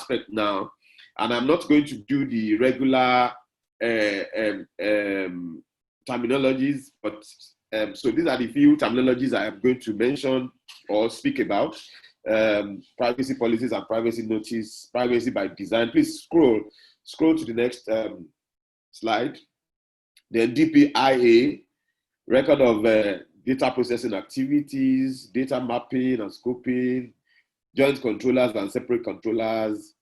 aspect now, and I'm not going to do the regular terminologies, but so these are the few terminologies I am going to mention or speak about. Privacy policies and privacy notice, privacy by design. Please scroll to the next slide. Then DPIA, record of data processing activities, data mapping and scoping, joint controllers and separate controllers.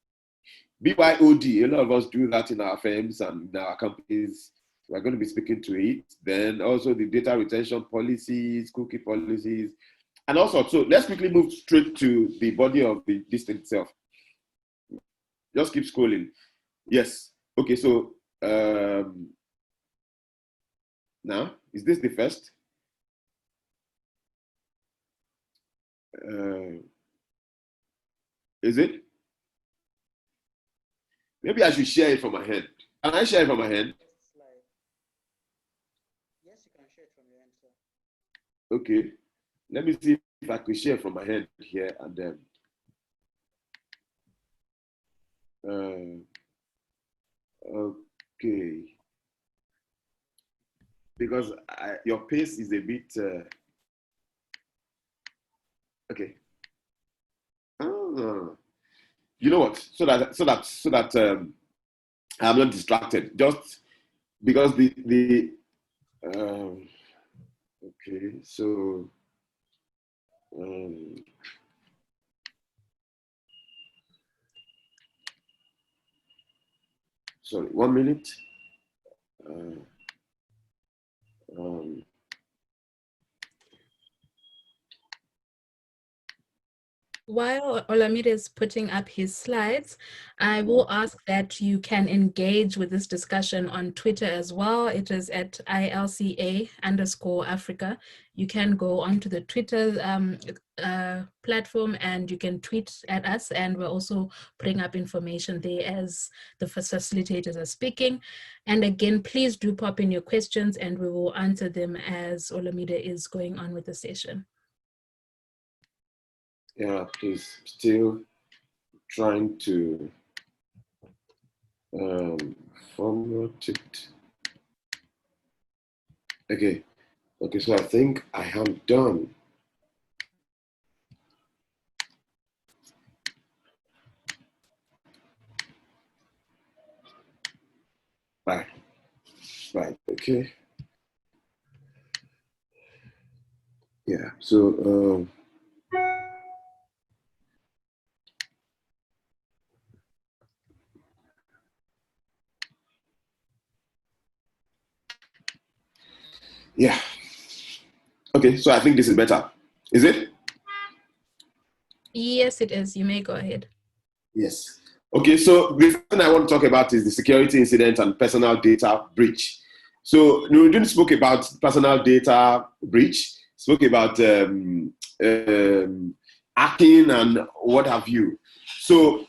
BYOD, a lot of us do that in our firms and in our companies. We're going to be speaking to it. Then also the data retention policies, cookie policies, and also, so let's quickly move straight to the body of the list itself. Just keep scrolling. Yes. Okay, so now, is this the first? Is it? Maybe I should share it from my hand. Can I share it from my hand? Yes, you can share it from your hand, sir. Okay. Let me see if I could share from my hand here and then. Okay. Because your pace is a bit. Okay. You know what? So that I'm not distracted. Just because the okay. So. Sorry, 1 minute. While Olumide is putting up his slides, I will ask that you can engage with this discussion on Twitter as well. It is at ILCA_Africa. You can go onto the Twitter platform and you can tweet at us, and we're also putting up information there as the facilitators are speaking. And again, please do pop in your questions and we will answer them as Olumide is going on with the session. Yeah, please, still trying to format it. Okay, so I think I am done. Right, okay. Yeah, so yeah. Okay, so I think this is better. Is it? Yes, it is. You may go ahead. Yes. Okay, so the thing I want to talk about is the security incident and personal data breach. So Nuruddin spoke about personal data breach, spoke about hacking and what have you. So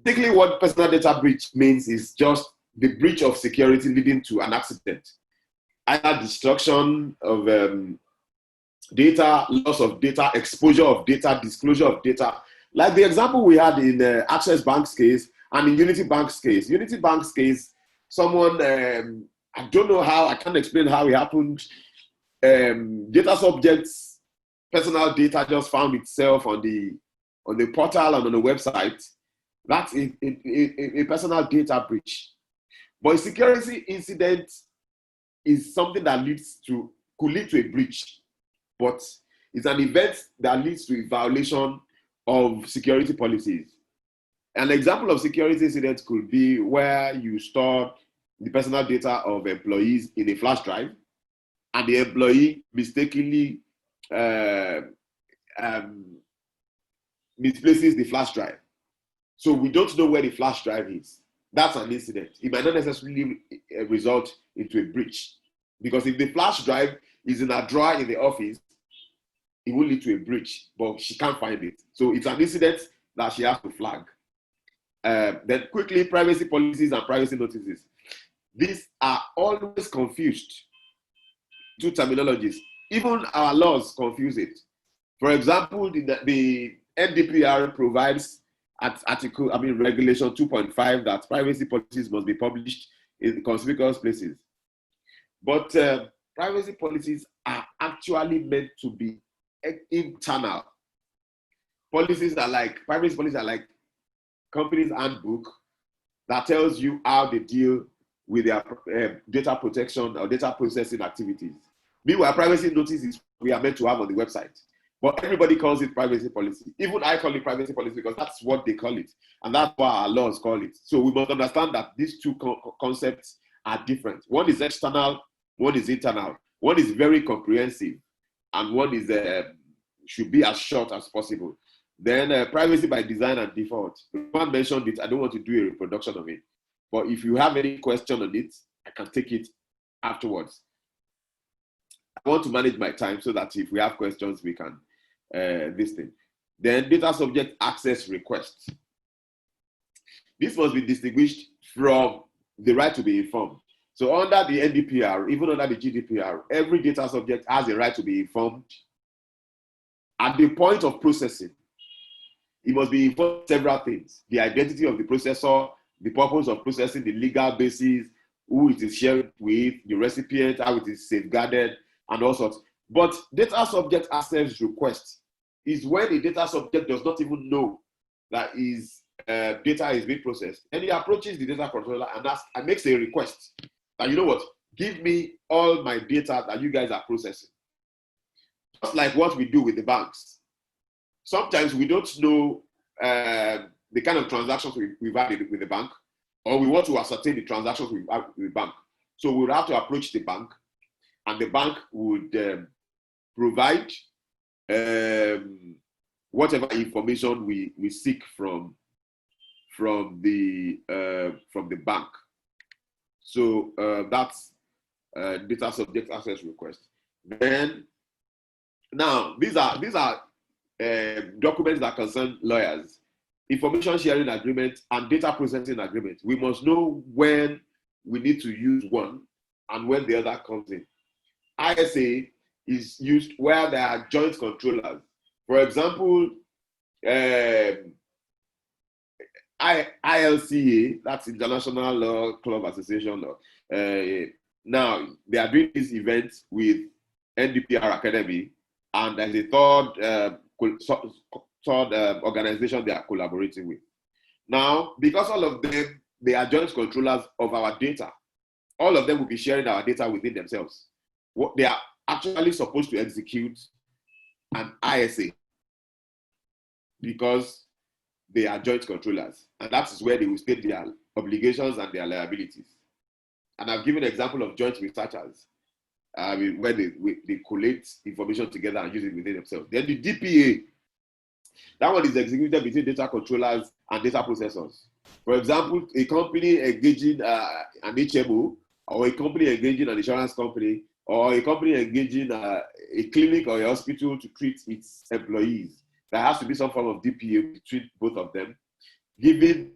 basically what personal data breach means is just the breach of security leading to an accident. Either destruction of data, loss of data, exposure of data, disclosure of data. Like the example we had in Access Bank's case and in Unity Bank's case. Unity Bank's case, someone, I don't know how, I can't explain how it happened. Data subjects, personal data just found itself on the portal and on the website. That's a personal data breach. But a security incident is something that could lead to a breach, but it's an event that leads to a violation of security policies. An example of security incident could be where you store the personal data of employees in a flash drive, and the employee mistakenly misplaces the flash drive. So we don't know where the flash drive is. That's an incident. It might not necessarily result into a breach, because if the flash drive is in a drawer in the office, it will lead to a breach, but she can't find it. So it's an incident that she has to flag. Then quickly, privacy policies and privacy notices. These are always confused. Two terminologies. Even our laws confuse it. For example, the NDPR provides Regulation 2.5 that privacy policies must be published in conspicuous places. But privacy policies are actually meant to be internal. Privacy policies are like company's handbook that tells you how they deal with their data protection or data processing activities. Meanwhile, privacy notices we are meant to have on the website. But everybody calls it privacy policy. Even I call it privacy policy because that's what they call it. And that's what our laws call it. So we must understand that these two concepts are different. One is external, one is internal. One is very comprehensive, and one is should be as short as possible. Then privacy by design and default. One mentioned it. I don't want to do a reproduction of it. But if you have any question on it, I can take it afterwards. I want to manage my time so that if we have questions, we can this thing. Then data subject access requests. This must be distinguished from the right to be informed. So under the NDPR, even under the GDPR, every data subject has a right to be informed at the point of processing. It must be informed several things: the identity of the processor, the purpose of processing, the legal basis, who it is shared with, the recipient, how it is safeguarded, and all sorts. But data subject access request is when the data subject does not even know that his data is being processed, and he approaches the data controller and makes a request that, you know what, give me all my data that you guys are processing. Just like what we do with the banks. Sometimes we don't know the kind of transactions we've had with the bank, or we want to ascertain the transactions we've had with the bank. So we would have to approach the bank, and the bank would provide whatever information we seek from the bank. So that's data subject access request. Then now these are documents that concern lawyers, information sharing agreement, and data processing agreement. We must know when we need to use one and when the other comes in. ISA is used where there are joint controllers. For example, ILCA, that's International Law Club Association Law. Now, they are doing this event with NDPR Academy, and there's a third organization they are collaborating with. Now, because all of them, they are joint controllers of our data, all of them will be sharing our data within themselves. What they are actually supposed to execute an ISA because they are joint controllers, and that is where they will state their obligations and their liabilities. And I've given an example of joint researchers, where they collate information together and use it within themselves. Then the DPA, that one is executed between data controllers and data processors. For example, a company engaging an HMO, or a company engaging an insurance company, or a company engaging a clinic or a hospital to treat its employees. There has to be some form of DPA between both of them, giving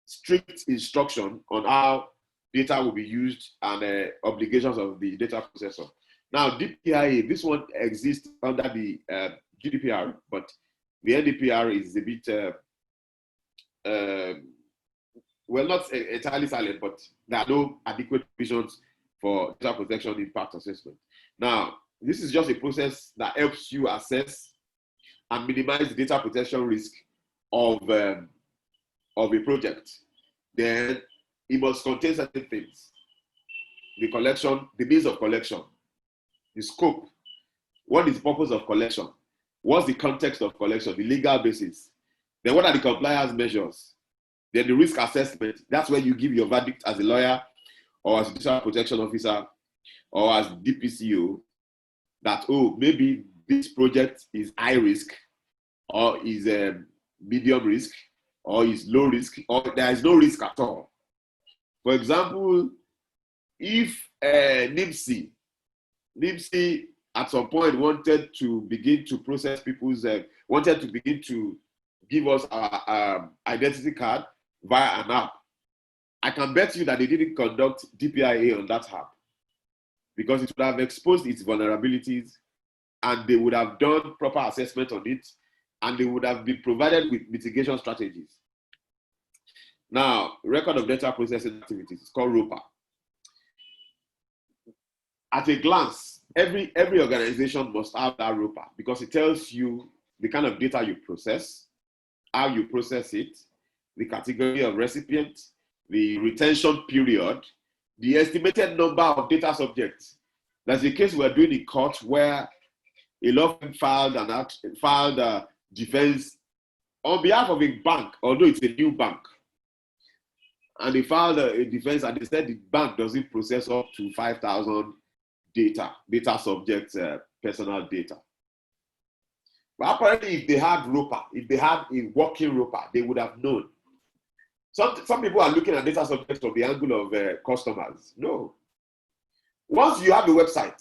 strict instruction on how data will be used and obligations of the data processor. Now, DPIA, this one exists under the GDPR, but the NDPR is a bit, well, not entirely silent, but there are no adequate provisions for data protection impact assessment. Now, this is just a process that helps you assess and minimize the data protection risk of a project. Then it must contain certain things: the collection, the means of collection, the scope, what is the purpose of collection, what's the context of collection, the legal basis, then what are the compliance measures, then the risk assessment. That's where you give your verdict as a lawyer or as a data protection officer or as DPCO that, oh, maybe this project is high risk, or is medium risk, or is low risk, or there is no risk at all. For example, if NIMSI at some point wanted to begin to process people's, wanted to begin to give us our identity card via an app, I can bet you that they didn't conduct DPIA on that app because it would have exposed its vulnerabilities, and they would have done proper assessment on it, and they would have been provided with mitigation strategies. Now, record of data processing activities, it's called ROPA. At a glance, every organization must have that ROPA because it tells you the kind of data you process, how you process it, the category of recipient, the retention period, the estimated number of data subjects. That's the case we're doing in court where a law firm filed a defense on behalf of a bank, although it's a new bank. And they filed a defense and they said the bank doesn't process up to 5,000 data subjects, personal data. But apparently if they had ROPA, if they had a working ROPA, they would have known. Some people are looking at data subjects from the angle of customers. No. Once you have a website,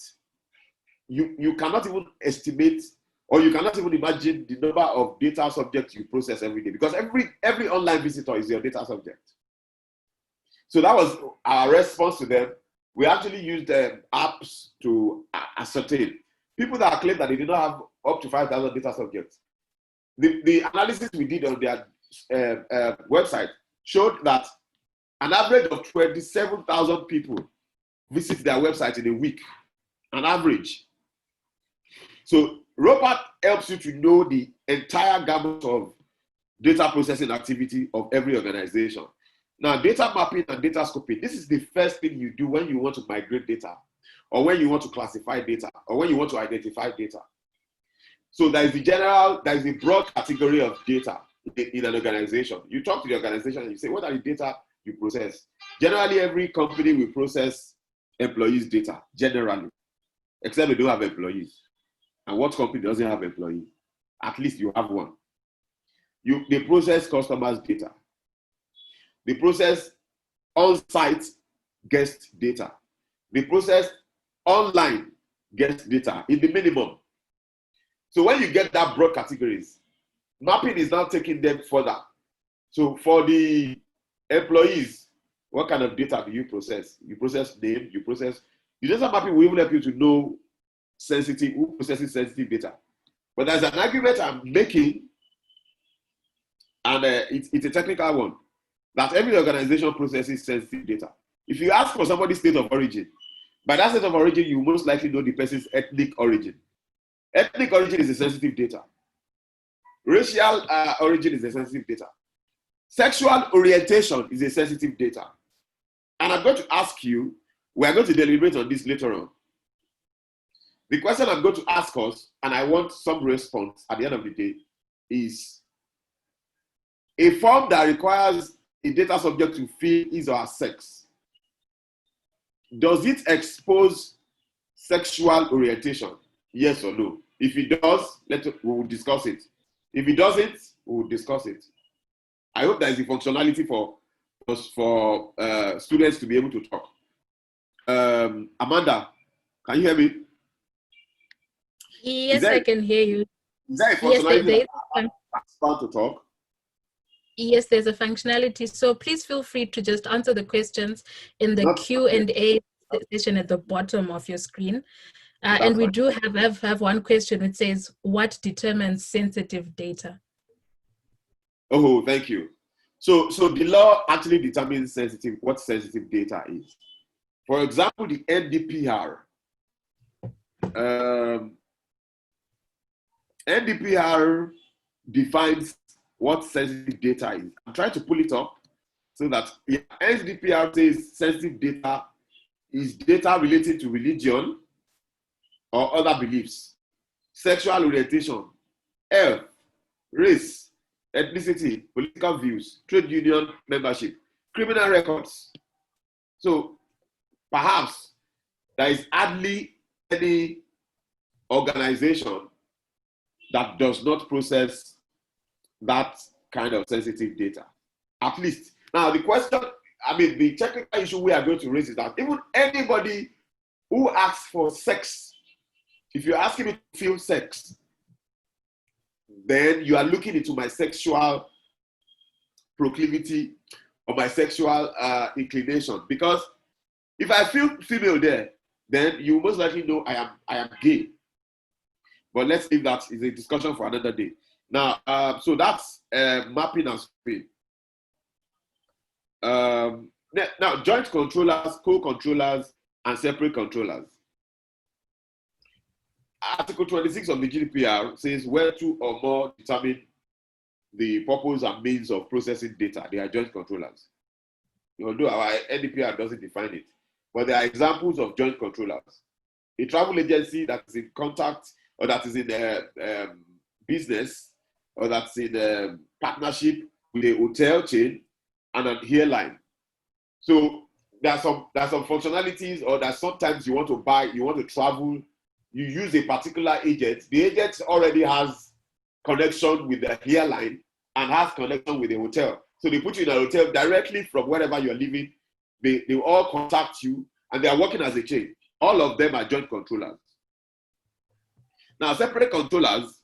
you cannot even estimate or you cannot even imagine the number of data subjects you process every day because every online visitor is your data subject. So that was our response to them. We actually used apps to ascertain. People that claim that they did not have up to 5,000 data subjects. The analysis we did on their website showed that an average of 27,000 people visit their website in a week, an average. So ROPA helps you to know the entire gamut of data processing activity of every organization. Now, data mapping and data scoping, this is the first thing you do when you want to migrate data, or when you want to classify data, or when you want to identify data. So there is a broad category of data in an organization. You talk to the organization and you say, what are the data you process? Generally, every company will process employees' data, generally, except they don't have employees. And what company doesn't have employees? At least you have one. They process customers' data. They process on-site guest data. They process online guest data in the minimum. So when you get that broad categories, mapping is now taking them further. So for the employees, what kind of data do you process? You process name, the data mapping will even help you to know who processes sensitive data. But there's an argument I'm making, and it's a technical one, that every organization processes sensitive data. If you ask for somebody's state of origin, by that state of origin, you most likely know the person's ethnic origin. Ethnic origin is a sensitive data. Racial origin is a sensitive data. Sexual orientation is a sensitive data. And I'm going to ask you, we are going to deliberate on this later on. The question I'm going to ask us, and I want some response at the end of the day, is a form that requires a data subject to fill his or her sex. Does it expose sexual orientation? Yes or no? If it does, we will discuss it. If it doesn't, we will discuss it. I hope there is a functionality for students to be able to talk. Amanda, can you hear me? Yes, I can hear you. Is there a functionality to talk? Yes, there's a functionality. So please feel free to just answer the questions in the Q&A section at the bottom of your screen. And we do have one question which says, what determines sensitive data? Oh, thank you. So the law actually determines what sensitive data is. For example, the NDPR. NDPR defines what sensitive data is. I'm trying to pull it up so that NDPR says sensitive data is data related to religion or other beliefs, sexual orientation, health, race, ethnicity, political views, trade union membership, criminal records. So perhaps there is hardly any organization that does not process that kind of sensitive data, at least. Now the question, the technical issue we are going to raise is that even anybody who asks for sex, if you're asking me to feel sex, then you are looking into my sexual proclivity or my sexual inclination. Because if I feel female there, then you most likely know I am gay. But let's leave that is a discussion for another day. Now, so that's mapping and scoping. Now, joint controllers, co-controllers, and separate controllers. Article 26 of the GDPR says where two or more determine the purpose and means of processing data, they are joint controllers. Although our NDPR doesn't define it, but there are examples of joint controllers. A travel agency that is in contact or that is in business or that's in partnership with a hotel chain and an airline. So there are some functionalities, or that sometimes you want to buy, you want to travel, you use a particular agent. The agent already has connection with the airline and has connection with the hotel. So they put you in a hotel directly from wherever you're living. They all contact you and they are working as a chain. All of them are joint controllers. Now, separate controllers,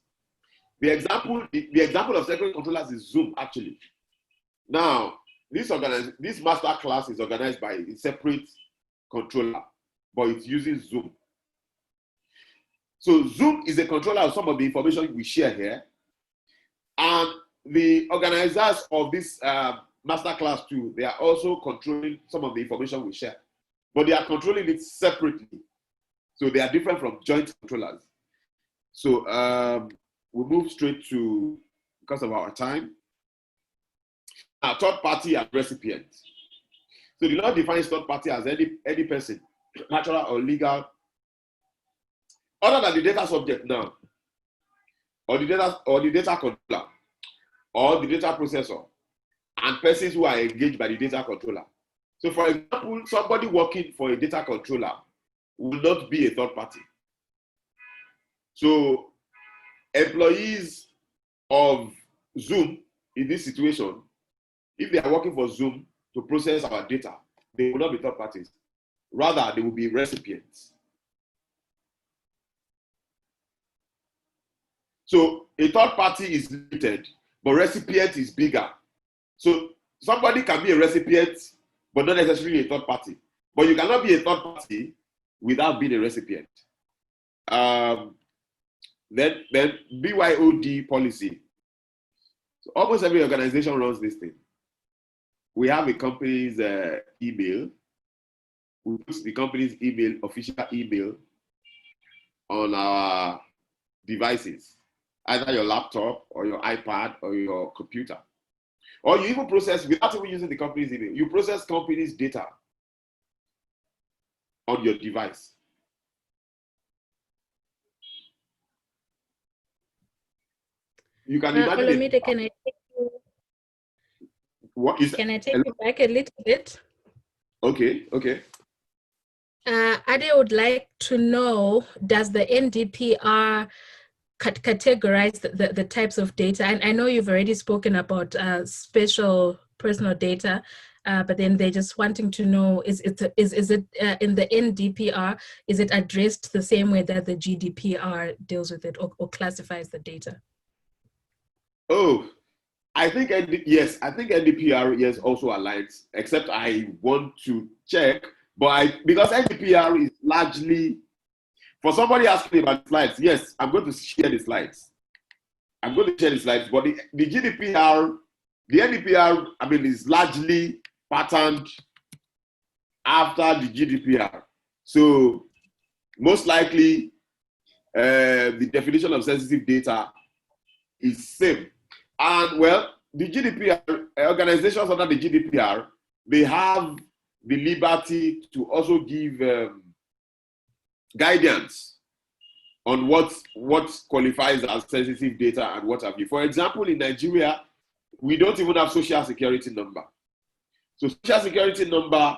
the example of separate controllers is Zoom, actually. Now, this master class is organized by a separate controller, but it's using Zoom. So Zoom is a controller of some of the information we share here. And the organizers of this masterclass too, they are also controlling some of the information we share, but they are controlling it separately. So they are different from joint controllers. So we'll move straight to, because of our time, now third party and recipient. So the law defines third party as any person, natural or legal, other than the data subject now, or the data controller, or the data processor, and persons who are engaged by the data controller. So for example, somebody working for a data controller will not be a third party. So employees of Zoom in this situation, if they are working for Zoom to process our data, they will not be third parties. Rather, they will be recipients. So a third party is limited, but recipient is bigger. So somebody can be a recipient, but not necessarily a third party. But you cannot be a third party without being a recipient. Then BYOD policy. So almost every organization runs this thing. We have a company's email. We put the company's email, official email, on our devices, either your laptop or your iPad or your computer. Or you even process, without even using the company's email, you process company's data on your device. You can imagine Olumide, can I take you? Can I take you back a little bit? Okay. Ade would like to know, does the NDPR categorize the types of data? And I know you've already spoken about special personal data, but then they're just wanting to know, is it in the NDPR, is it addressed the same way that the GDPR deals with it or classifies the data? Oh, I think yes, I think NDPR yes also aligns, except I want to check, but because NDPR is largely, for somebody asking about slides, yes, I'm going to share the slides. But the GDPR, the NDPR, I mean, is largely patterned after the GDPR. So most likely, the definition of sensitive data is same. And well, the GDPR, organizations under the GDPR, they have the liberty to also give guidance on what qualifies as sensitive data and what have you. For example, in Nigeria, we don't even have social security number. So social security number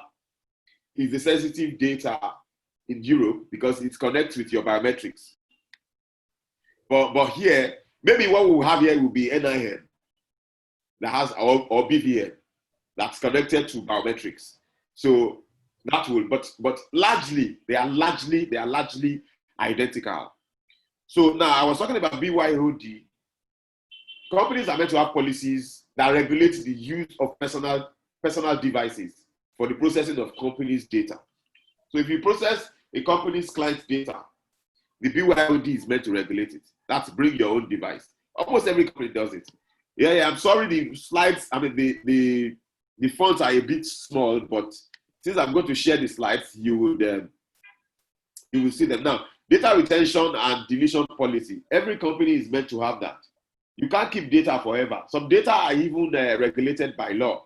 is the sensitive data in Europe because it connects with your biometrics. But here, maybe what we'll have here will be NIN that has, or BVN that's connected to biometrics. So that will, but largely, they are largely identical. So now I was talking about BYOD. Companies are meant to have policies that regulate the use of personal devices for the processing of companies' data. So if you process a company's client data, the BYOD is meant to regulate it. That's bring your own device. Almost every company does it. Yeah, I'm sorry, the slides, I mean, the the fonts are a bit small, but since I'm going to share the slides, you will see them. Now, data retention and deletion policy. Every company is meant to have that. You can't keep data forever. Some data are even regulated by law.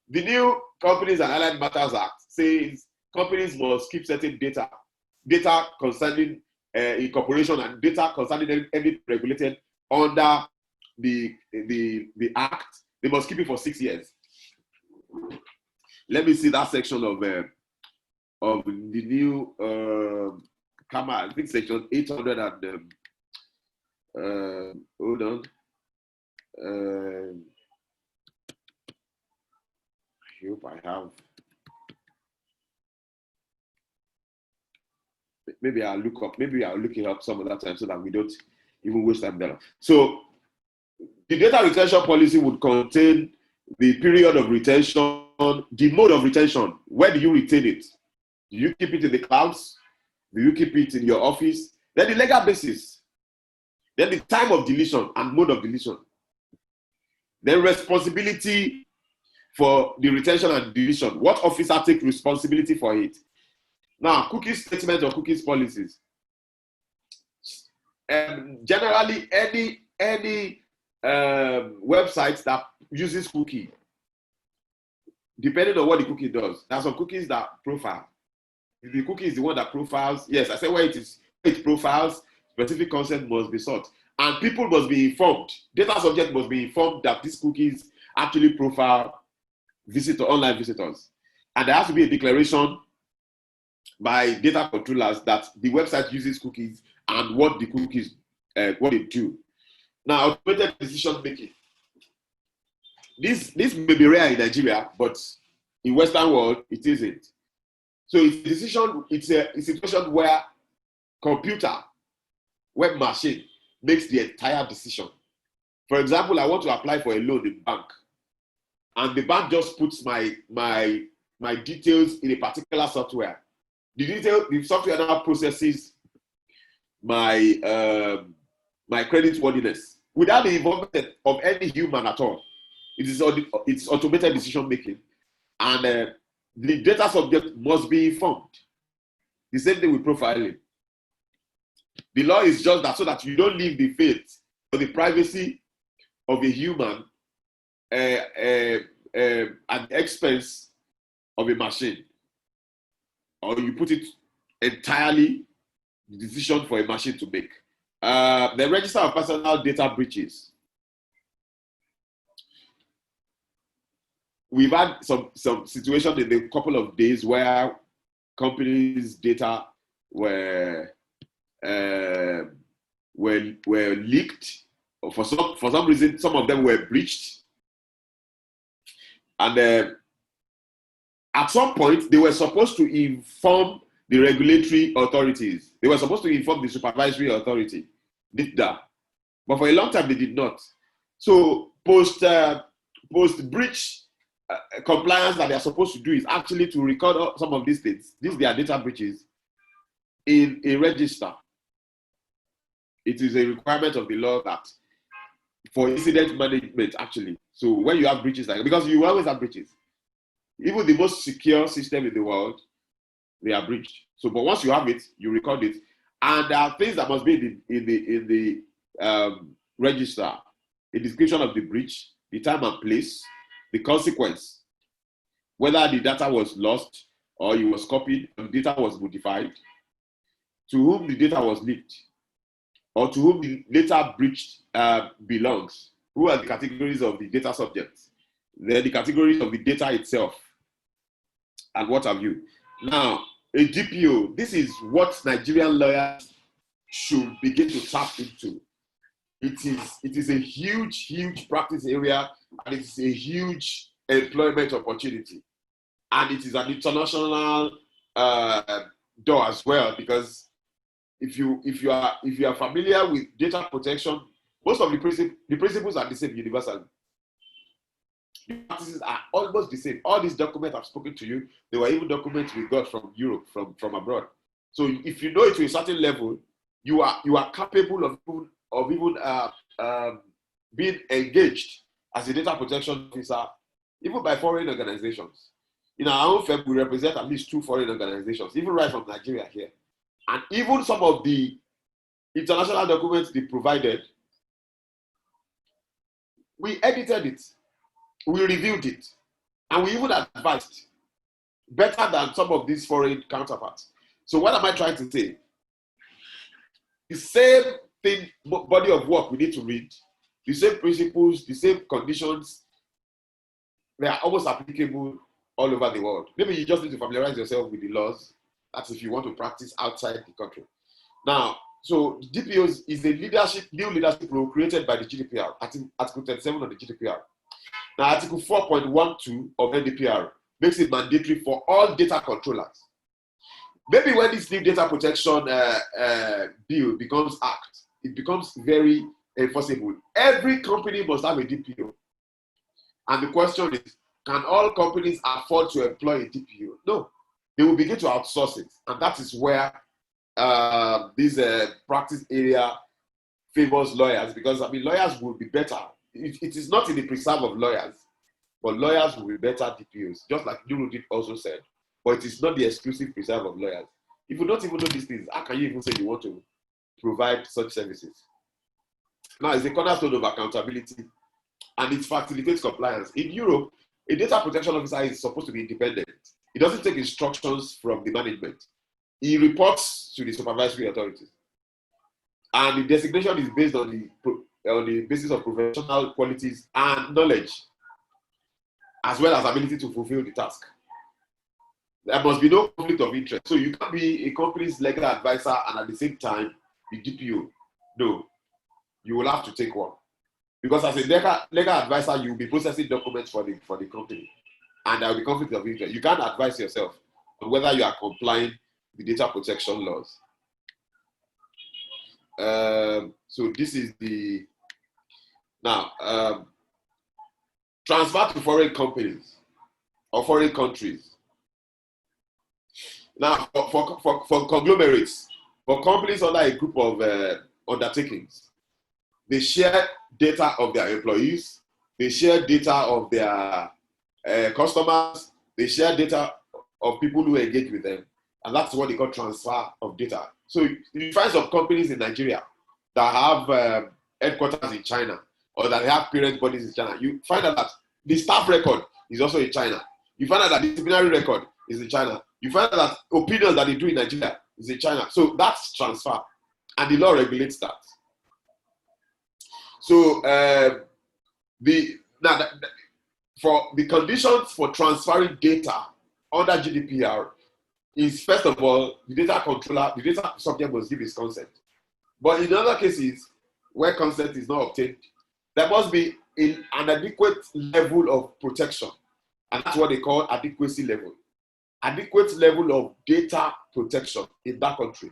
The new Companies and Allied Matters Act says companies must keep certain data concerning incorporation and data concerning any regulated under the act. They must keep it for 6 years. Let me see that section of the new I think section 800 and hold on. I hope I have. Maybe I'll look it up some other time so that we don't even waste time there. So the data retention policy would contain the period of retention, the mode of retention. Where do you retain it? Do you keep it in the clouds? Do you keep it in your office? Then the legal basis. Then the time of deletion and mode of deletion. Then responsibility for the retention and deletion. What officer takes responsibility for it? Now, cookie statement or cookies policies. Generally, any website that uses cookie, depending on what the cookie does, there are some cookies that profile. If the cookie is the one that profiles, yes, I said where it profiles, specific consent must be sought. And people must be informed. Data subject must be informed that these cookies actually profile online visitors. And there has to be a declaration by data controllers that the website uses cookies and what the cookies, what they do. Now, automated decision making. This may be rare in Nigeria, but in Western world, it isn't. So it's a situation where computer, web machine makes the entire decision. For example, I want to apply for a loan in bank, and the bank just puts my details in a particular software. The software now processes my creditworthiness without the involvement of any human at all. It's automated decision making, and the data subject must be informed. The same thing with profiling. The law is just that so that you don't leave the faith or the privacy of a human at the expense of a machine, or you put it entirely the decision for a machine to make. The register of personal data breaches. We've had some situations in a couple of days where companies' data were leaked, or for some reason, some of them were breached, and at some point they were supposed to inform the regulatory authorities. They were supposed to inform the supervisory authority, NIFDA, but for a long time they did not. So post breach compliance that they are supposed to do is actually to record some of these things. These are data breaches in a register. It is a requirement of the law that for incident management, actually. So when you have breaches like, because you always have breaches, even the most secure system in the world, they are breached. So, but once you have it, you record it, and there are things that must be in the register: a description of the breach, the time and place, the consequence, whether the data was lost or it was copied and data was modified, to whom the data was leaked, or to whom the data breached belongs, who are the categories of the data subjects, then the categories of the data itself, and what have you. Now, a GPO, this is what Nigerian lawyers should begin to tap into. It is a huge practice area, and it's a huge employment opportunity. And it is an international door as well, because if you are familiar with data protection, most of the principles are the same universally. The practices are almost the same. All these documents I've spoken to you, they were even documents we got from Europe, from abroad. So if you know it to a certain level, you are capable of even being engaged as a data protection officer even by foreign organizations. In our own firm, we represent at least 2 foreign organizations, even right from Nigeria here. And even some of the international documents they provided, we edited it, we reviewed it, and we even advised better than some of these foreign counterparts. So what am I trying to say? The same thing, body of work we need to read, the same principles, the same conditions, they are almost applicable all over the world. Maybe you just need to familiarize yourself with the laws. That's if you want to practice outside the country. Now, so DPOs is a new leadership role created by the GDPR, Article 37 of the GDPR. Now, Article 4.12 of NDPR makes it mandatory for all data controllers. Maybe when this new data protection bill becomes act, it becomes very enforceable. Every company must have a DPO. And the question is, can all companies afford to employ a DPO? No, they will begin to outsource it. And that is where this practice area favors lawyers, because I mean, lawyers will be better. It is not in the preserve of lawyers, but lawyers will be better DPOs, just like Nurudin also said. But it is not the exclusive preserve of lawyers. If you don't even know these things, how can you even say you want to provide such services? Now, it's a cornerstone of accountability, and it facilitates compliance. In Europe, a data protection officer is supposed to be independent. He doesn't take instructions from the management. He reports to the supervisory authorities. And the designation is based on the basis of professional qualities and knowledge, as well as ability to fulfill the task. There must be no conflict of interest. So you can't be a company's legal advisor and at the same time be DPO. No, you will have to take one. Because as a legal advisor, you will be processing documents for the company. And there will be conflict of interest. You can't advise yourself on whether you are complying with data protection laws. So this is the, now, transfer to foreign companies or foreign countries. Now, for conglomerates, for companies under a group of undertakings, they share data of their employees, they share data of their customers, they share data of people who engage with them, and that's what they call transfer of data. So you find some companies in Nigeria that have headquarters in China, or that have parent bodies in China. You find out that the staff record is also in China. You find out that the disciplinary record is in China. You find out that opinions that they do in Nigeria is in China. So that's transfer, and the law regulates that. So for the conditions for transferring data under GDPR is, first of all, the data controller, the data subject must give his consent. But in other cases where consent is not obtained, there must be an adequate level of protection, and that's what they call adequacy level. Adequate level of data protection in that country.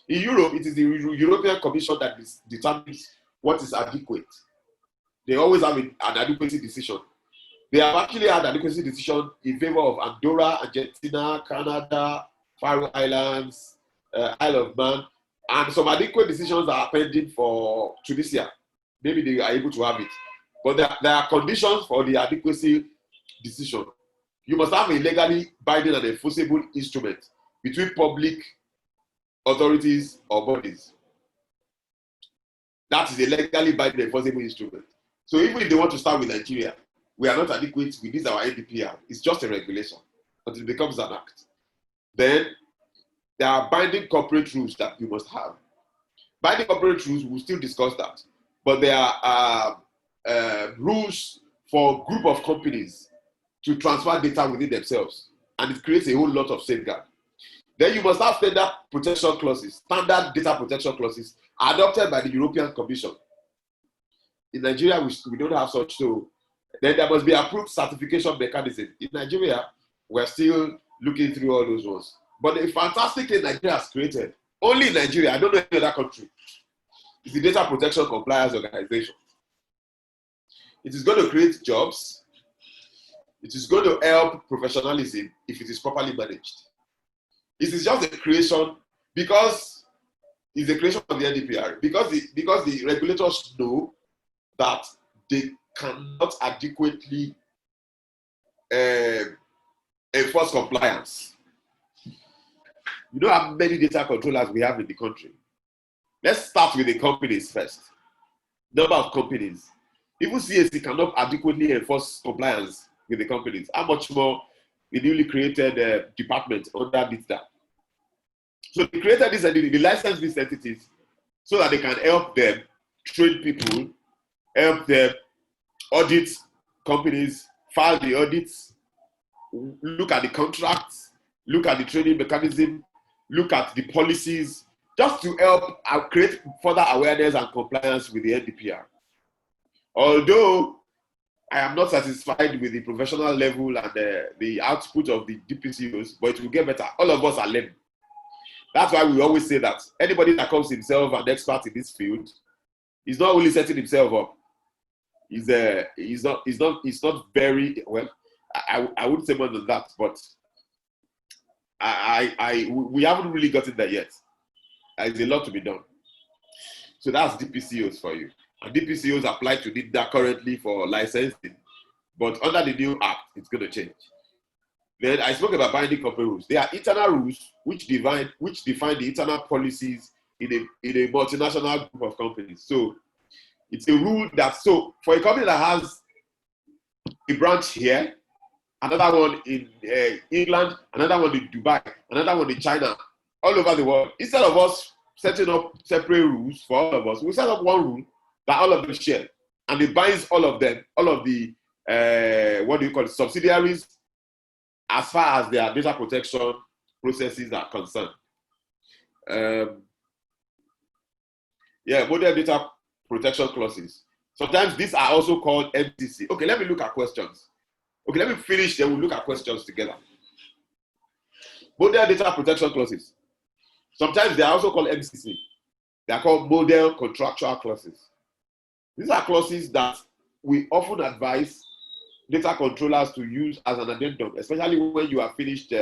In Europe, it is the European Commission that determines what is adequate. They always have an adequacy decision. They have actually had adequacy decision in favor of Andorra, Argentina, Canada, Faroe Islands, Isle of Man, and some adequate decisions are pending for Tunisia. Maybe they are able to have it. But there are conditions for the adequacy decision. You must have a legally binding and enforceable instrument between public authorities or bodies. That is a legally binding and enforceable instrument. So even if they want to start with Nigeria, we are not adequate with this our NDPR. It's just a regulation until it becomes an act. Then there are binding corporate rules that you must have. Binding corporate rules, we'll still discuss that. But there are rules for a group of companies to transfer data within themselves, and it creates a whole lot of safeguard. Then you must have standard protection clauses, standard data protection clauses adopted by the European Commission. In Nigeria, we don't have such, so then there must be approved certification mechanism. In Nigeria, we're still looking through all those ones. But the fantastic thing Nigeria has created, only in Nigeria, I don't know any other country, is the Data Protection Compliance Organization. It is going to create jobs. It is going to help professionalism if it is properly managed. It is just a creation because it's a creation of the NDPR, because the regulators know that they cannot adequately enforce compliance. You know how many data controllers we have in the country. Let's start with the companies first. Number of companies. Even CAC cannot adequately enforce compliance with the companies. How much more the newly created department under data? So they created this entity, they licensed these entities so that they can help them train people, help them audit companies, file the audits, look at the contracts, look at the training mechanism, look at the policies, just to help create further awareness and compliance with the NDPR. Although I am not satisfied with the professional level and the output of the DPCOs, but it will get better. All of us are learning. That's why we always say that anybody that calls himself an expert in this field is not only setting himself up. He's not very well. I wouldn't say more than that, but we haven't really gotten there yet. There's a lot to be done. So that's DPCOs for you. And DPCOs apply to NIDA currently for licensing, but under the new act, it's going to change. Then I spoke about binding company rules. They are internal rules which define the internal policies in a multinational group of companies. So it's a rule that, so for a company that has a branch here, another one in England, another one in Dubai, another one in China, all over the world, instead of us setting up separate rules for all of us, we set up one rule that all of them share. And it binds all of them, all of the, subsidiaries, as far as their data protection processes are concerned. Model data protection clauses. Sometimes these are also called MCC. Okay, let me look at questions. Okay, let me finish, then we'll look at questions together. Model data protection clauses. Sometimes they are also called MCC. They are called model contractual clauses. These are clauses that we often advise data controllers to use as an addendum, especially when you are finished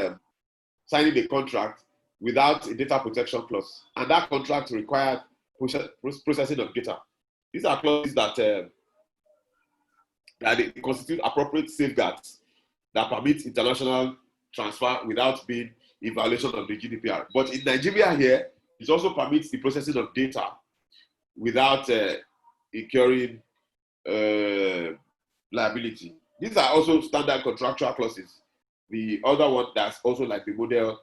signing the contract without a data protection clause. And that contract required processing of data. These are clauses that they constitute appropriate safeguards that permit international transfer without being in violation of the GDPR. But in Nigeria here, it also permits the processing of data without incurring liability. These are also standard contractual clauses. The other one that's also like the model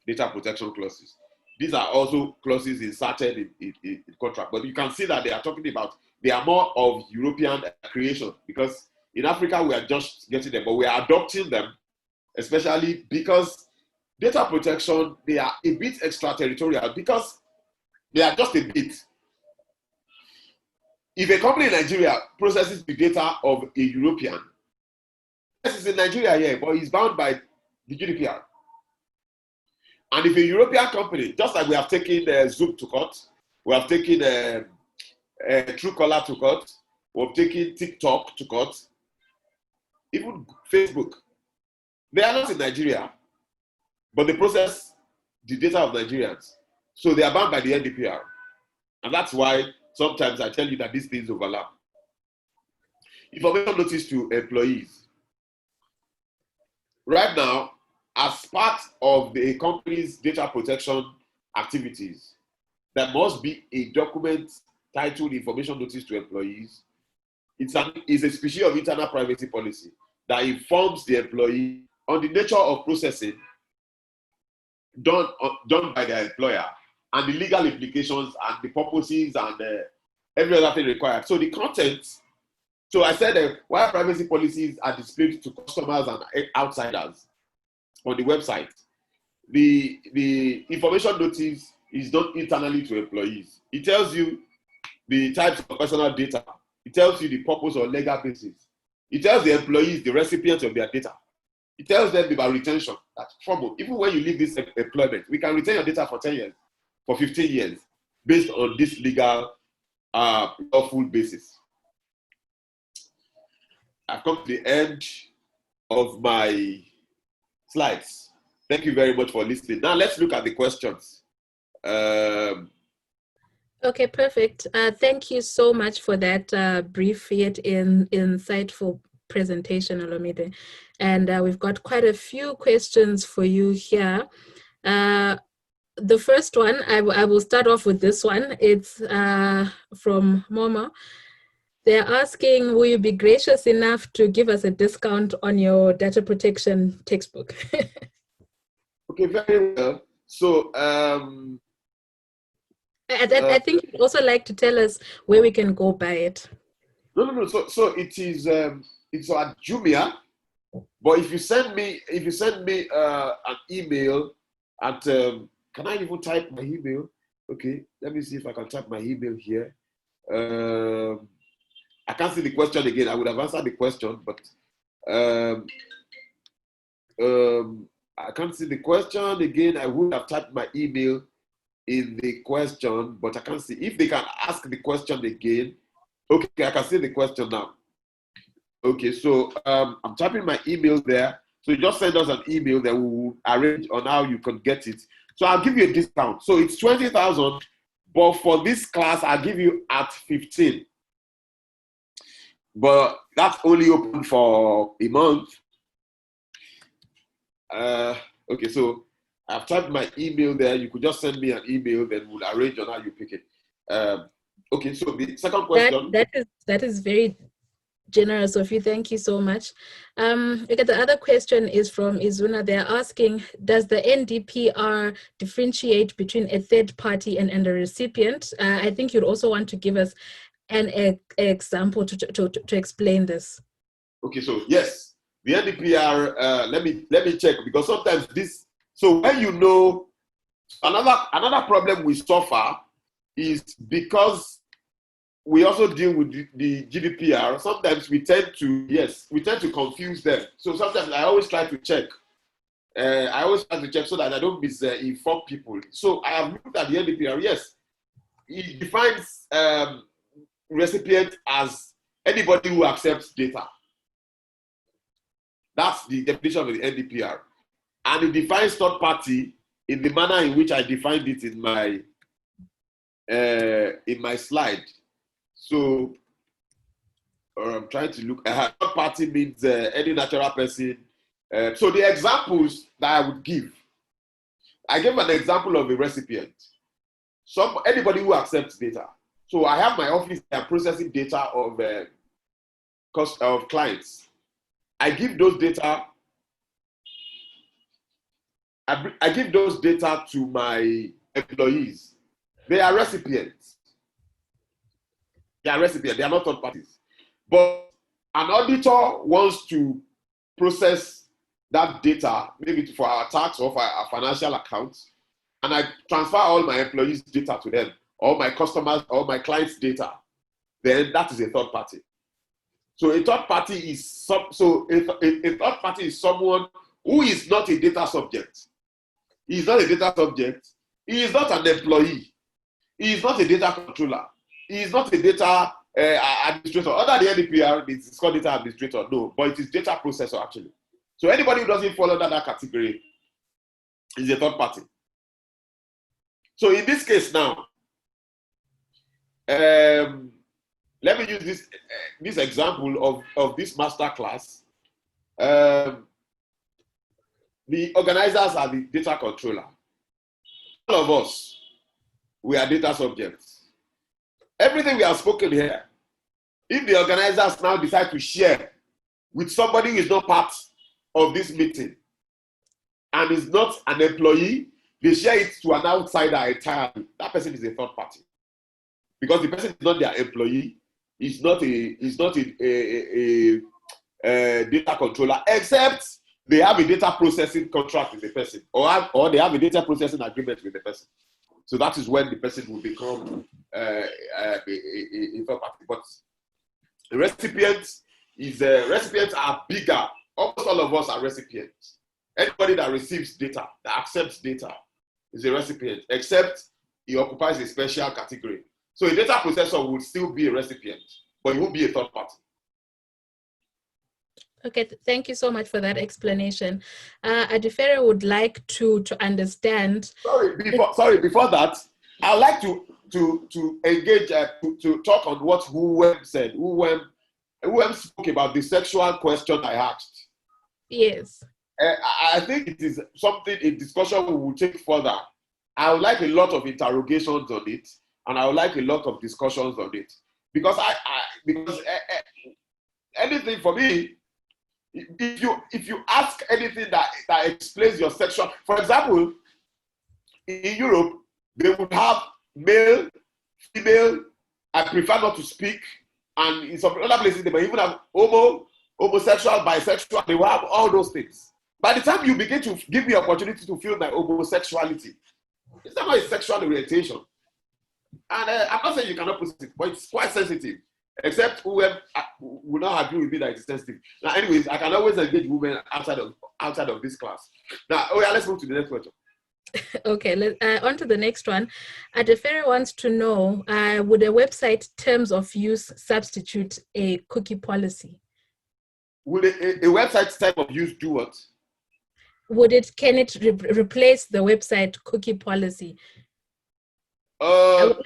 data protection clauses. These are also clauses inserted in contract, but you can see that they are talking about, they are more of European creation, because in Africa we are just getting them, but we are adopting them, especially because data protection, they are a bit extraterritorial, because they are just a bit. If a company in Nigeria processes the data of a European, yes, it's in Nigeria here, but it's bound by the GDPR. And if a European company, just like we have taken Zoom to court, we have taken Truecaller to court, we have taken TikTok to court, even Facebook, they are not in Nigeria, but they process the data of Nigerians. So they are bound by the NDPR. And that's why sometimes I tell you that these things overlap. Information notice to employees. Right now, as part of the company's data protection activities, there must be a document titled Information Notice to Employees. It's a species of internal privacy policy that informs the employee on the nature of processing done by their employer and the legal implications and the purposes and every other thing required. So the content, so I said while privacy policies are displayed to customers and outsiders on the website, the information notice is done internally to employees. It tells you the types of personal data. It tells you the purpose or legal basis. It tells the employees the recipients of their data. It tells them about retention. That's trouble. Even when you leave this employment, we can retain your data for 10 years, for 15 years, based on this legal, lawful basis. I've come to the end of my slides. Thank you very much for listening. Now let's look at the questions. Okay, perfect. Thank you so much for that brief yet insightful presentation, Olumide. And we've got quite a few questions for you here. The first one, I will start off with this one. It's from Momo. They're asking, will you be gracious enough to give us a discount on your data protection textbook? Okay, very well. So, I think you'd also like to tell us where we can go buy it. no. So it is it's at Jumia, but if you send me an email at can I even type my email? Okay, let me see if I can type my email here. I can't see the question again. I would have answered the question, but I can't see the question again. I would have typed my email in the question, but I can't see. If they can ask the question again. Okay, I can see the question now. Okay, so I'm typing my email there. So you just send us an email that we will arrange on how you can get it. So I'll give you a discount. So it's 20,000, but for this class, I'll give you at 15. But that's only open for a month. Okay, so I've typed my email there. You could just send me an email, then we'll arrange on how you pick it. Okay, so the second question. That is very generous of you. Thank you so much. Okay, the other question is from Izuna. They're asking, does the NDPR differentiate between a third party and a recipient? I think you'd also want to give us an example to explain this. Okay, so yes, the NDPR, let me check, because sometimes this, so when you know, another problem we suffer is because we also deal with the GDPR. Sometimes we tend to confuse them. So sometimes I always try to check. So that I don't misinform people. So I have looked at the NDPR. Yes, it defines recipient as anybody who accepts data. That's the definition of the NDPR. And it defines third party in the manner in which I defined it in my slide. So I'm trying to look. Third party means any natural person. So the examples that I would give, I gave an example of a recipient. Anybody who accepts data. So I have my office processing data of clients. I give those data. I give those data to my employees. They are recipients. They are recipients. They are not third parties. But an auditor wants to process that data, maybe for our tax or for our financial accounts, and I transfer all my employees' data to them, or my customers, or my clients' data. Then that is a third party. So a third party is a third party is someone who is not a data subject. He is not a data subject. He is not an employee. He is not a data controller. He is not a data administrator. Under the NDPR, it's called data administrator. No, but it is data processor actually. So anybody who doesn't fall under that category is a third party. So in this case now, let me use this example of this master class. The organizers are the data controller. All of us, we are data subjects. Everything we have spoken here, if the organizers now decide to share with somebody who is not part of this meeting and is not an employee, they share it to an outsider entirely. That person is a third party. Because the person is not their employee, is not a data controller, except they have a data processing contract with the person, or they have a data processing agreement with the person. So that is when the person will become a third party. But the recipients are bigger. Almost all of us are recipients. Anybody that receives data, that accepts data, is a recipient, except he occupies a special category. So a data processor would still be a recipient, but he will be a third party. Okay, thank you so much for that explanation. Adifere would like to understand. Before that, I'd like to engage to talk on what Huwem said. Huwem whoever spoke about the sexual question I asked. Yes. I think it is something, a discussion we will take further. I would like a lot of interrogations on it, and I would like a lot of discussions on it. Because because anything for me, if you ask anything that explains your sexual, for example, in Europe, they would have male, female, I prefer not to speak, and in some other places, they might even have homosexual, bisexual, they will have all those things. By the time you begin to give me opportunity to feel my homosexuality, it's not a sexual orientation. And I'm not saying you cannot put it, but it's quite sensitive. Except whoever will not agree with me that it's sensitive. Now, anyways, I can always engage women outside of this class. Now, let's move to the next question. Okay, on to the next one. Adefere wants to know, would a website terms of use substitute a cookie policy? Will a website type of use do what? Can it replace the website cookie policy? No.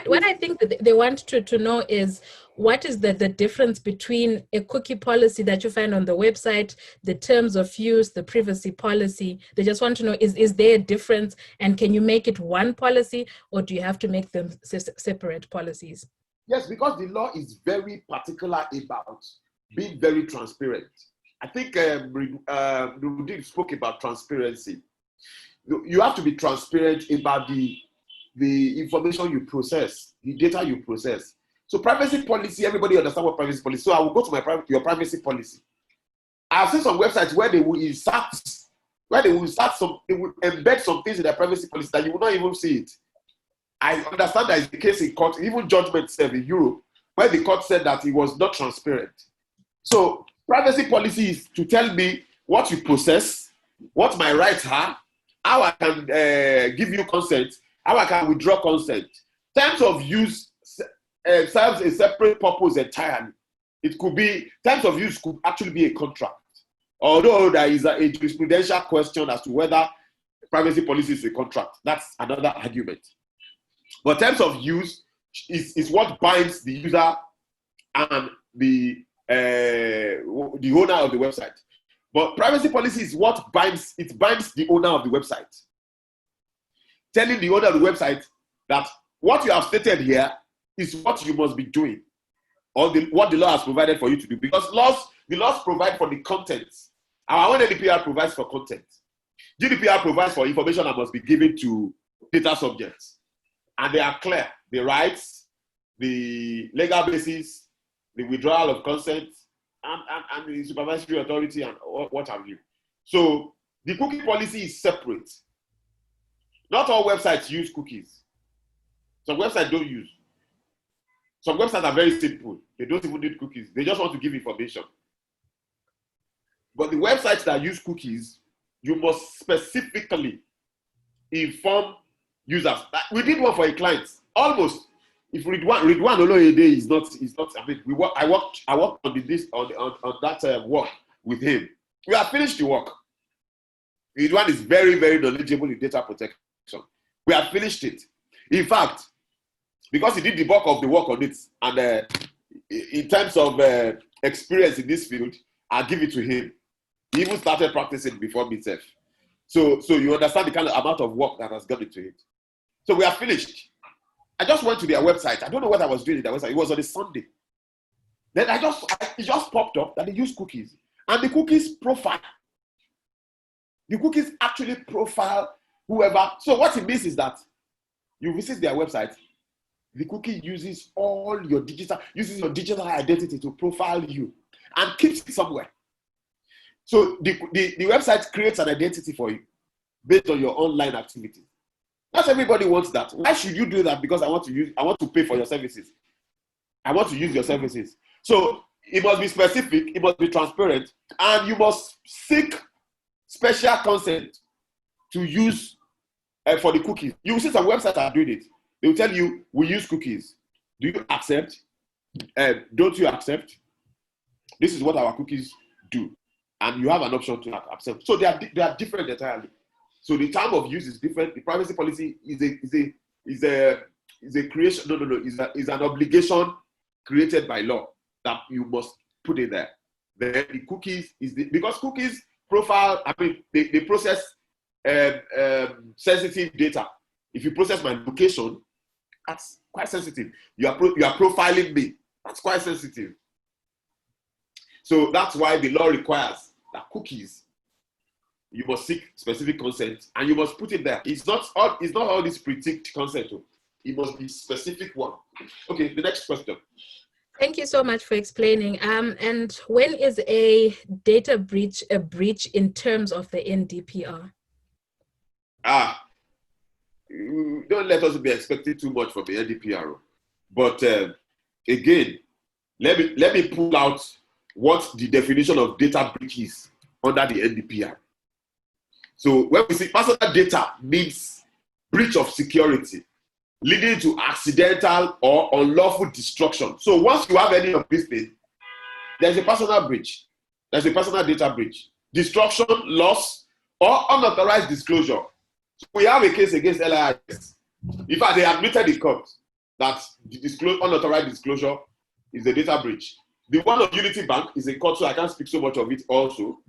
What I think that they want to know is, what is the difference between a cookie policy that you find on the website, the terms of use, the privacy policy? They just want to know, is there a difference, and can you make it one policy, or do you have to make them separate policies? Yes, because the law is very particular about being very transparent. I think Rudin spoke about transparency. You have to be transparent about the information you process, the data you process. So privacy policy, everybody understands what privacy policy. So I will go to your privacy policy. I've seen some websites where they will embed some things in their privacy policy that you will not even see it. I understand that is the case in court, even judgment said in Europe, where the court said that it was not transparent. So privacy policy is to tell me what you possess, what my rights are, how I can give you consent, how I can withdraw consent. Terms of use serves a separate purpose entirely. It could be, terms of use could actually be a contract. Although there is a jurisprudential question as to whether privacy policy is a contract. That's another argument. But terms of use is what binds the user and the owner of the website. But privacy policy is what binds the owner of the website. Telling the owner of the website that what you have stated here is what you must be doing, or what the law has provided for you to do. Because the laws provide for the content. Our own GDPR provides for content. GDPR provides for information that must be given to data subjects. And they are clear. The rights, the legal basis, the withdrawal of consent, and the supervisory authority, and what have you. So the cookie policy is separate. Not all websites use cookies. Some websites don't use. Some websites are very simple. They don't even need cookies. They just want to give information. But the websites that use cookies, you must specifically inform users. We did one for a client. Almost. If Ridwan Oloyede is not. I mean, I worked on that work with him. We have finished the work. Ridwan is very, very knowledgeable in data protection. We have finished it. In fact, because he did the bulk of the work on it, and in terms of experience in this field, I'll give it to him. He even started practicing before himself. So you understand the kind of amount of work that has gone into it. So we are finished. I just went to their website. I don't know what I was doing in their website. It was on a Sunday. Then it just popped up that they use cookies. And the cookies profile. The cookies actually profile whoever. So what it means is that you visit their website, the cookie uses your digital identity to profile you and keeps it somewhere. So the website creates an identity for you based on your online activity. Not everybody wants that. Why should you do that? Because I want to pay for your services. I want to use your services. So it must be specific, it must be transparent, and you must seek special consent to use for the cookies. You will see some websites are doing it. They will tell you, we use cookies. Do you accept? Don't you accept? This is what our cookies do. And you have an option to accept. So they are different entirely. So the time of use is different. The privacy policy is a creation. Is an obligation created by law that you must put it there. Then the cookies is because cookies profile, I mean, they process sensitive data. If you process my location, that's quite sensitive. You are profiling me. That's quite sensitive. So that's why the law requires that cookies, you must seek specific consent and you must put it there. It's not all this pre-ticked consent. It must be specific one. Okay, the next question. Thank you so much for explaining. And when is a data breach a breach in terms of the NDPR? Don't let us be expecting too much from the NDPR. But again, let me pull out what the definition of data breach is under the NDPR. So when we say personal data means breach of security leading to accidental or unlawful destruction. So once you have any of these things, there's a personal breach. There's a personal data breach. Destruction, loss, or unauthorized disclosure. So we have a case against LIS. In fact, they admitted in court that the unauthorized disclosure is a data breach. The one of Unity Bank is in court, so I can't speak so much of it also.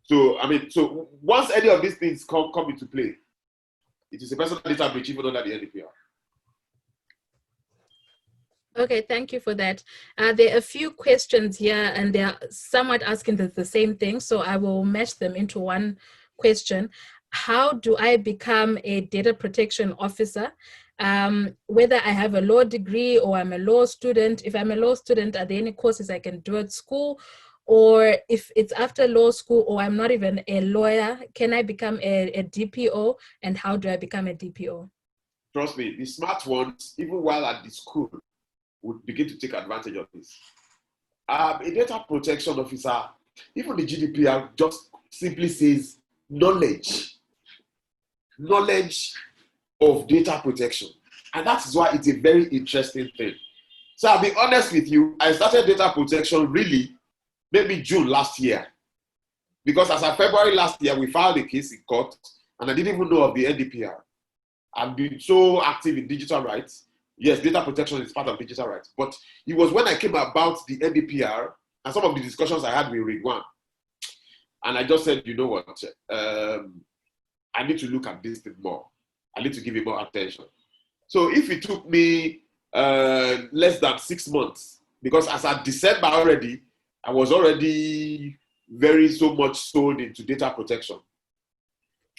So, I mean, so once any of these things come into play, it is a personal data breach even under the NDPR. Okay, thank you for that. There are a few questions here and they're somewhat asking the same thing, so I will mesh them into one question. How do I become a data protection officer? Whether I have a law degree or I'm a law student. If I'm a law student, are there any courses I can do at school? Or if it's after law school or I'm not even a lawyer, can I become a DPO? And how do I become a DPO? Trust me, the smart ones, even while at the school, would begin to take advantage of this. A data protection officer, even the GDPR just simply says knowledge of data protection. And that is why it's a very interesting thing. So I'll be honest with you, I started data protection really maybe June last year. Because as of February last year, we filed a case in court and I didn't even know of the NDPR. I've been so active in digital rights. Yes, data protection is part of digital rights. But it was when I came about the NDPR and some of the discussions I had with Ridwan. And I just said, you know what, I need to look at this thing more. I need to give it more attention. So if it took me less than 6 months, because as at December already, I was already very so much sold into data protection.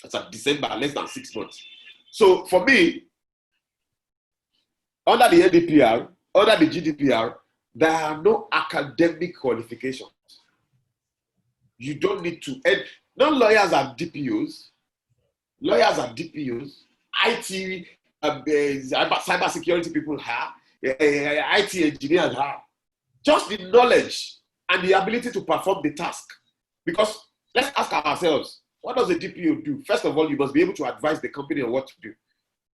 As at December, less than 6 months. So for me, under the NDPR, under the GDPR, there are no academic qualifications. You don't need to. Non-lawyers are DPOs. Lawyers are DPOs. IT, cybersecurity people have. IT engineers have. Just the knowledge and the ability to perform the task. Because let's ask ourselves, what does a DPO do? First of all, you must be able to advise the company on what to do.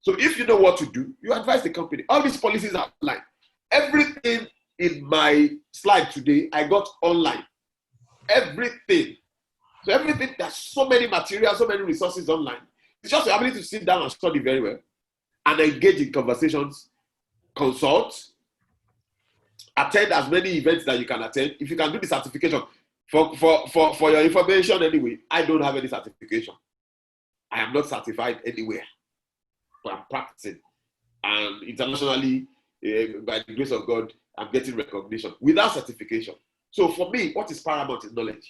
So if you know what to do, you advise the company. All these policies are online. Everything in my slide today, I got online. Everything. So everything, there's so many materials, so many resources online. It's just the ability to sit down and study very well and engage in conversations, consult, attend as many events that you can attend. If you can do the certification, for your information anyway, I don't have any certification. I am not certified anywhere. But I'm practicing. And internationally, by the grace of God, I'm getting recognition without certification. So for me, what is paramount is knowledge.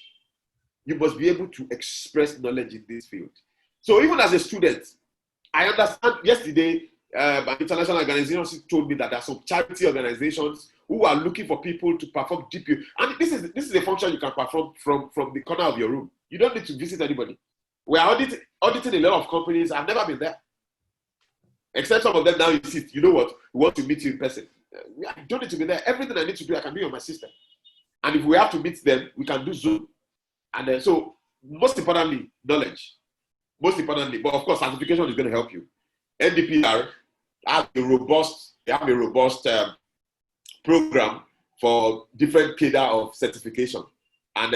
You must be able to express knowledge in this field. So even as a student, I understand yesterday, an international organization told me that there are some charity organizations who are looking for people to perform DPO. And this is a function you can perform from the corner of your room. You don't need to visit anybody. We are auditing a lot of companies. I've never been there. Except some of them now insist, you know what, we want to meet you in person. I don't need to be there. Everything I need to do, I can do on my system. And if we have to meet them, we can do Zoom. And so, most importantly, knowledge. Most importantly, but of course, certification is going to help you. NDPR have a robust program for different cadre of certification. And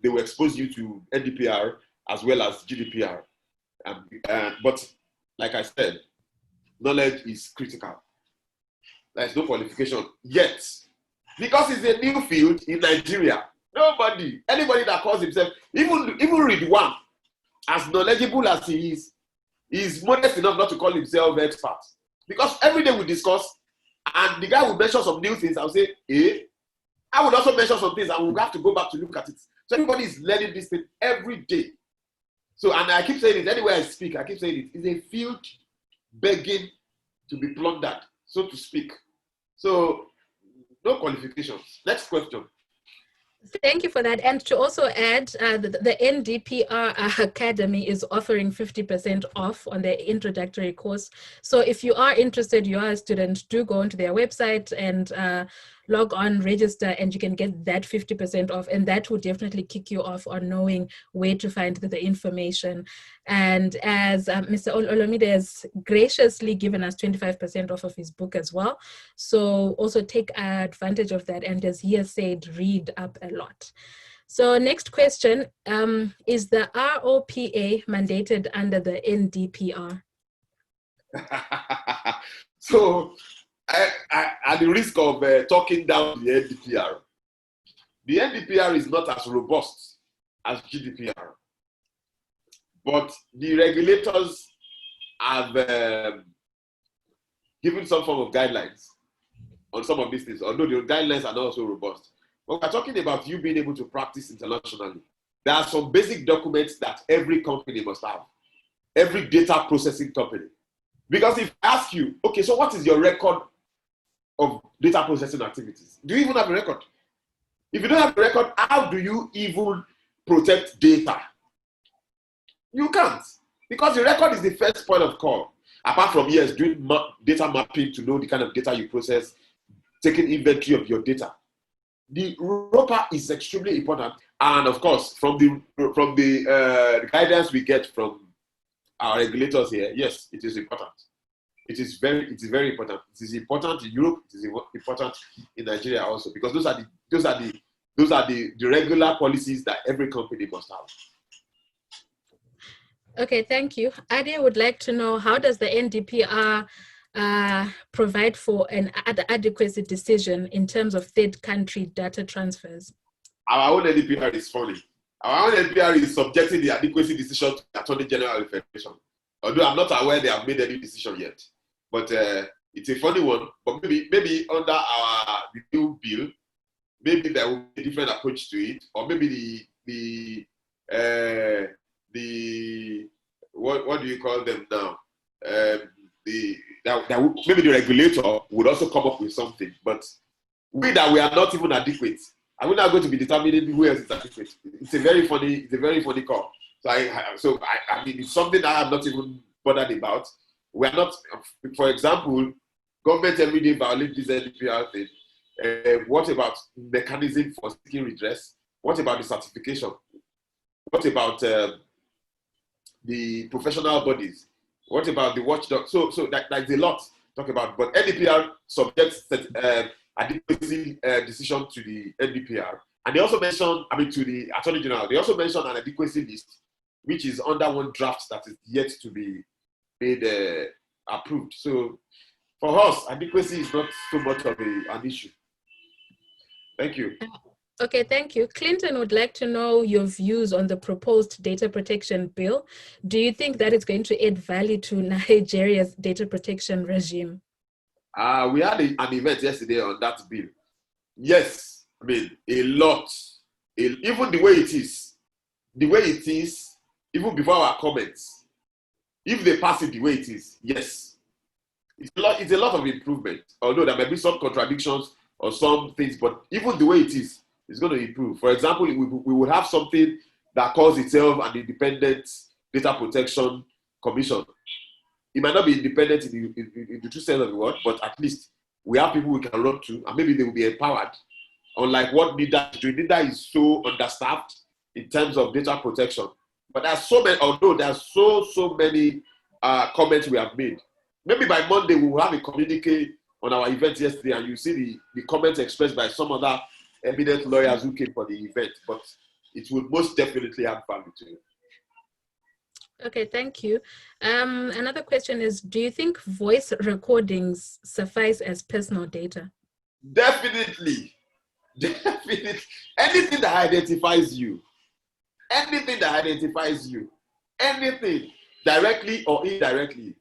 they will expose you to NDPR as well as GDPR. But like I said, knowledge is critical. There is no qualification yet. Because it's a new field in Nigeria. Nobody. Anybody that calls himself, even read one, as knowledgeable as he is modest enough not to call himself expert. Because every day we discuss, and the guy will mention some new things. I'll say, eh? I would also mention some things, and we'll have to go back to look at it. So everybody is learning this thing every day. So, and I keep saying it, anywhere I speak, I keep saying it, it's a field begging to be plundered, so to speak. So, no qualifications. Next question. Thank you for that. And to also add, the NDPR Academy is offering 50% off on their introductory course. So if you are interested, you are a student, do go onto their website and log on, register, and you can get that 50% off. And that will definitely kick you off on knowing where to find the information. And as Mr. Olumide has graciously given us 25% off of his book as well. So also take advantage of that. And as he has said, read up a lot. So next question, is the ROPA mandated under the NDPR? So, at the risk of talking down the NDPR is not as robust as GDPR. But the regulators have given some form of guidelines on some of these things, although the guidelines are not also robust. But we're talking about you being able to practice internationally. There are some basic documents that every company must have, every data processing company. Because if I ask you, okay, so what is your record of data processing activities? Do you even have a record? If you don't have a record, how do you even protect data? You can't. Because the record is the first point of call. Apart from, yes, doing data mapping to know the kind of data you process, taking inventory of your data. The ROPA is extremely important. And of course, from the guidance we get from our regulators here, yes, it is important. It is very important. It is important in Europe. It is important in Nigeria also, because those are the regular policies that every company must have. Okay, thank you. Ade would like to know, how does the NDPR provide for an adequacy decision in terms of third country data transfers? Our own NDPR is funny. Our own NDPR is subjecting the adequacy decision to the Attorney General of Federation. Although I'm not aware they have made any decision yet. But it's a funny one. But maybe under our new bill, maybe there will be a different approach to it, or maybe the what do you call them now? Maybe the regulator would also come up with something. But we are not even adequate. Are we not going to be determining who else is adequate? It's a very funny call. So I mean, it's something that I'm not even bothered about. We are not, for example, government every day violates this NDPR thing. What about mechanism for seeking redress? What about the certification? What about the professional bodies? What about the watchdog? So that's a lot to talk about. But NDPR subjects adequacy decision to the NDPR. And they also mentioned, to the Attorney General, they also mentioned an adequacy list, which is under one draft that is yet to be made approved. So for us, adequacy is not so much of an issue. Thank you. Okay, thank you. Clinton would like to know your views on the proposed data protection bill. Do you think that it's going to add value to Nigeria's data protection regime? We had an event yesterday on that bill. Yes, a lot. Even the way it is, even before our comments, if they pass it the way it is, yes, it's a lot of improvement. Although there may be some contradictions or some things, but even the way it is going to improve. For example, we would have something that calls itself an independent data protection commission. It might not be independent in the true sense of the word, but at least we have people we can run to, and maybe they will be empowered. Unlike what NIDA is doing. NIDA is so understaffed in terms of data protection. But there's so many, although there's so many comments we have made. Maybe by Monday we will have a communique on our event yesterday, and you see the comments expressed by some other eminent lawyers who came for the event. But it will most definitely add value to you. Okay, thank you. Another question is, do you think voice recordings suffice as personal data? Definitely. Definitely. Anything that identifies you, anything that identifies you, anything, directly or indirectly.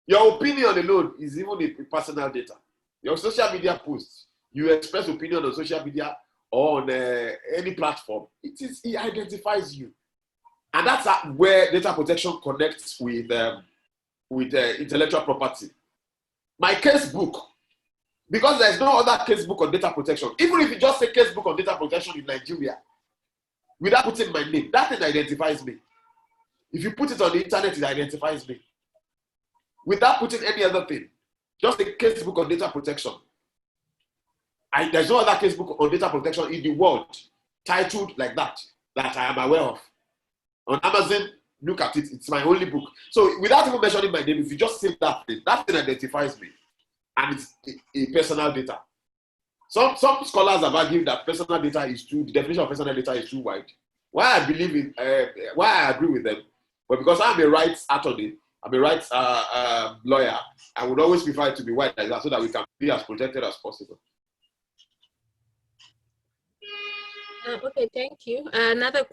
Your opinion alone is even a personal data. Your social media posts, you express opinion on social media or on any platform, it identifies you. And that's where data protection connects with intellectual property. My casebook, because there's no other casebook on data protection. Even if you just say casebook on data protection in Nigeria, without putting my name, that thing identifies me. If you put it on the internet, it identifies me. Without putting any other thing, just a casebook on data protection. There's no other casebook on data protection in the world titled like that I am aware of. On Amazon, look at it. It's my only book. So without even mentioning my name, if you just say that thing identifies me. And it's a personal data. Some scholars have argued that personal data is the definition of personal data is too wide. Why I agree with them, but because I'm a rights attorney, I'm a rights lawyer, I would always prefer it to be wide like that so that we can be as protected as possible. Okay, thank you.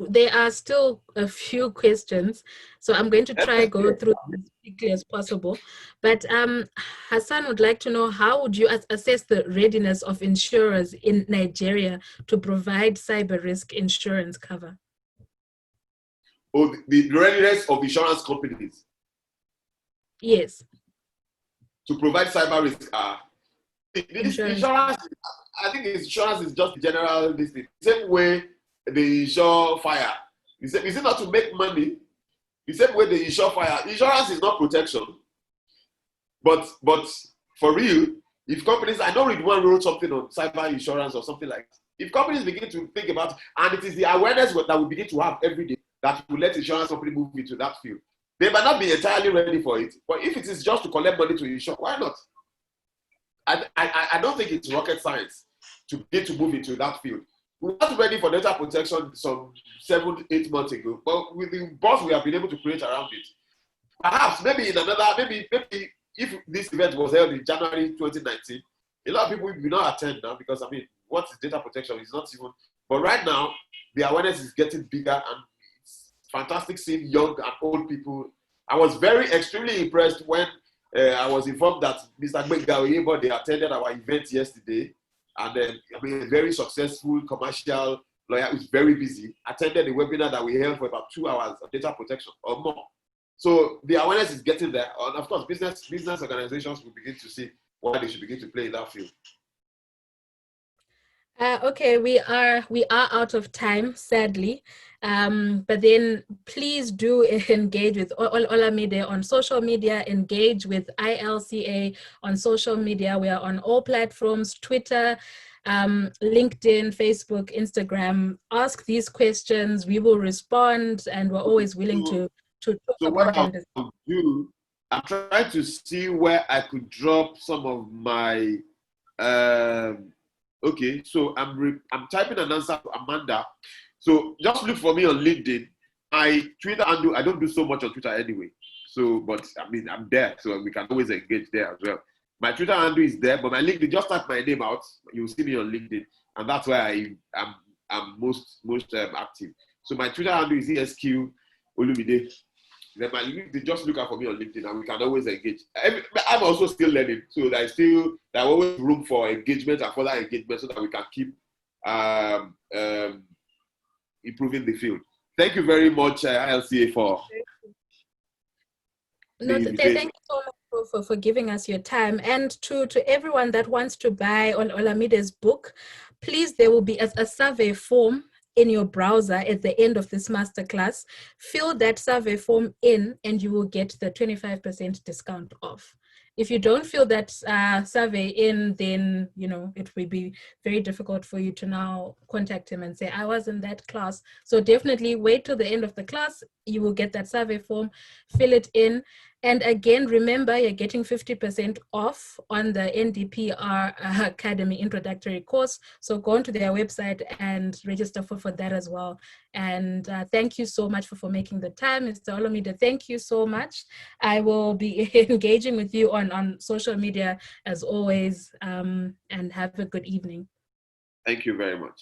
There are still a few questions, so I'm going to try go through as quickly as possible. But Hassan would like to know, how would you assess the readiness of insurers in Nigeria to provide cyber risk insurance cover? Oh, the readiness of insurance companies. Yes. To provide cyber risk. This insurance, I think insurance is just general this thing. Same way they insure fire. Is it not to make money? The same way they insure fire. Insurance is not protection. But for real, if companies, I know Ridwan wrote something on cyber insurance or something like that. If companies begin to think about, and it is the awareness that we begin to have every day that will let insurance company move into that field. They might not be entirely ready for it, but if it is just to collect money to insure, why not? I don't think it's rocket science to get to move into that field. We weren't ready for data protection some 7-8 months ago, but with the buzz we have been able to create around it, perhaps maybe if this event was held in January 2019, a lot of people will not attend now because what is data protection? It's not even. But right now, the awareness is getting bigger, and it's fantastic seeing young and old people. I was extremely impressed when I was informed that Mr. Gbenga, they attended our event yesterday, and a very successful commercial lawyer who's very busy attended a webinar that we held for about 2 hours on data protection or more. So the awareness is getting there, and of course, business organizations will begin to see why they should begin to play in that field. Okay, we are out of time, sadly. But then please do engage with Olumide on social media, engage with ILCA on social media. We are on all platforms, Twitter, LinkedIn, Facebook, Instagram. Ask these questions, we will respond, and we're always willing to talk about them. So what I'll do, I'm trying to see where I could drop some of my okay, so I'm typing an answer to Amanda. So just look for me on LinkedIn. My Twitter handle, I don't do so much on Twitter anyway. So, but I'm there, so we can always engage there as well. My Twitter handle is there, but my LinkedIn, just type my name out. You'll see me on LinkedIn, and that's where I'm most active. So my Twitter handle is ESQ Olumide. Then just look out for me on LinkedIn, and we can always engage. I'm also still learning, so there's always room for engagement and further engagement, so that we can keep improving the field. Thank you very much, ILCA, for. Thank you so much for giving us your time, and to everyone that wants to buy Olumide's book, please, there will be a survey form in your browser at the end of this masterclass. Fill that survey form in and you will get the 25% discount off. If you don't fill that survey in, then it will be very difficult for you to now contact him and say, I was in that class. So definitely wait till the end of the class. You will get that survey form, fill it in. And again, remember, you're getting 50% off on the NDPR Academy introductory course. So go onto their website and register for that as well. And thank you so much for making the time, Mr. Olumide. Thank you so much. I will be engaging with you on social media as always, and have a good evening. Thank you very much.